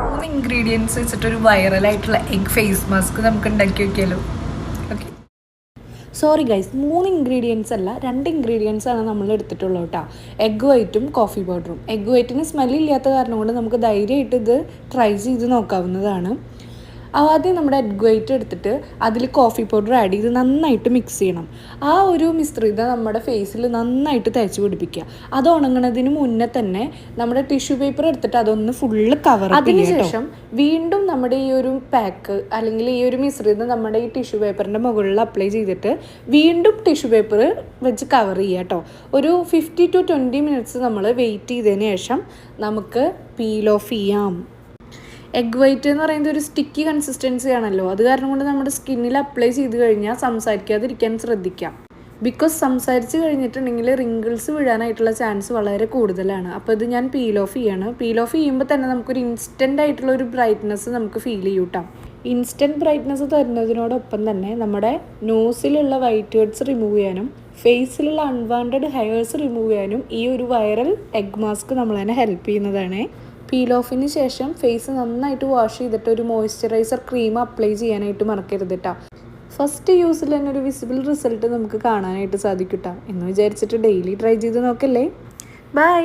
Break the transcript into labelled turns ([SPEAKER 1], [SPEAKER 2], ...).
[SPEAKER 1] മൂന്ന് ഇൻഗ്രീഡിയൻസ് വെച്ചിട്ടൊരു വൈറലായിട്ടുള്ള egg face mask നമുക്ക് ഉണ്ടാക്കി വെക്കാമല്ലോ. ഓക്കെ,
[SPEAKER 2] സോറി ഗൈസ്, 3 ഇൻഗ്രീഡിയൻസ് അല്ല, 2 ഇൻഗ്രീഡിയൻസ് ആണ് നമ്മൾ എടുത്തിട്ടുള്ളൂ കേട്ടോ. എഗ് വൈറ്റും കോഫി പൗഡറും. എഗ് വൈറ്റിന് സ്മെല്ലില്ലാത്ത കാരണം കൊണ്ട് നമുക്ക് ധൈര്യമായിട്ട് ഇത് ട്രൈ ചെയ്ത് നോക്കാവുന്നതാണ്. ആദ്യം നമ്മുടെ എഗ് വൈറ്റ് എടുത്തിട്ട് അതിൽ കോഫി പൗഡർ ആഡ് ചെയ്ത് നന്നായിട്ട് മിക്സ് ചെയ്യണം. ആ ഒരു മിശ്രിതം നമ്മുടെ ഫേസിൽ നന്നായിട്ട് തേച്ച് പിടിപ്പിക്കുക. അത് ഉണങ്ങുന്നതിന് മുന്നേ തന്നെ നമ്മുടെ ടിഷ്യൂ പേപ്പർ എടുത്തിട്ട് അതൊന്ന് ഫുള്ള് കവർ. അതിനുശേഷം വീണ്ടും നമ്മുടെ ഈ ഒരു പാക്ക് അല്ലെങ്കിൽ ഈ ഒരു മിശ്രിതം നമ്മുടെ ഈ ടിഷ്യൂ പേപ്പറിൻ്റെ മുകളിൽ അപ്ലൈ ചെയ്തിട്ട് വീണ്ടും ടിഷ്യൂ പേപ്പർ വെച്ച് കവർ ചെയ്യുക കേട്ടോ. ഒരു 50 to 20 മിനിറ്റ്സ് നമ്മൾ വെയിറ്റ് ചെയ്തതിന് ശേഷം നമുക്ക് പീൽ ഓഫ് ചെയ്യാം. എഗ് വൈറ്റ് എന്ന് പറയുന്നത് ഒരു സ്റ്റിക്കി കൺസിസ്റ്റൻസി ആണല്ലോ. അത് കാരണം കൊണ്ട് നമ്മുടെ സ്കിന്നിൽ അപ്ലൈ ചെയ്ത് കഴിഞ്ഞാൽ സംസാരിക്കാതിരിക്കാൻ ശ്രദ്ധിക്കാം. ബിക്കോസ് സംസാരിച്ച് കഴിഞ്ഞിട്ടുണ്ടെങ്കിൽ റിങ്കിൾസ് വീഴാനായിട്ടുള്ള ചാൻസ് വളരെ കൂടുതലാണ്. അപ്പോൾ ഇത് ഞാൻ പീൽ ഓഫ് ചെയ്യാണ്. പീൽ ഓഫ് ചെയ്യുമ്പോൾ തന്നെ നമുക്കൊരു ഇൻസ്റ്റൻ്റ് ആയിട്ടുള്ള ഒരു ബ്രൈറ്റ്നസ് നമുക്ക് ഫീൽ ചെയ്യൂട്ടാം. ഇൻസ്റ്റൻറ്റ് ബ്രൈറ്റ്നസ് തരുന്നതിനോടൊപ്പം തന്നെ നമ്മുടെ നോസിലുള്ള വൈറ്റ് ഹെഡ്സ് റിമൂവ് ചെയ്യാനും ഫേസിലുള്ള അൺവാണ്ടഡ് ഹെയർസ് റിമൂവ് ചെയ്യാനും ഈ ഒരു വൈറൽ എഗ് മാസ്ക് നമ്മൾ തന്നെ ഹെൽപ്പ് ചെയ്യുന്നതാണ്. പീൽ ഓഫിന് ശേഷം ഫേസ് നന്നായിട്ട് വാഷ് ചെയ്തിട്ട് ഒരു മോയ്സ്ചറൈസർ ക്രീം അപ്ലൈ ചെയ്യാനായിട്ട് മറക്കരുത് കേട്ടോ. ഫസ്റ്റ് യൂസിൽ തന്നെ ഒരു വിസിബിൾ റിസൾട്ട് നമുക്ക് കാണാനായിട്ട് സാധിക്കും കേട്ടോ. എന്ന് വിചാരിച്ചിട്ട് ഡെയിലി ട്രൈ ചെയ്ത് നോക്കല്ലേ. ബൈ.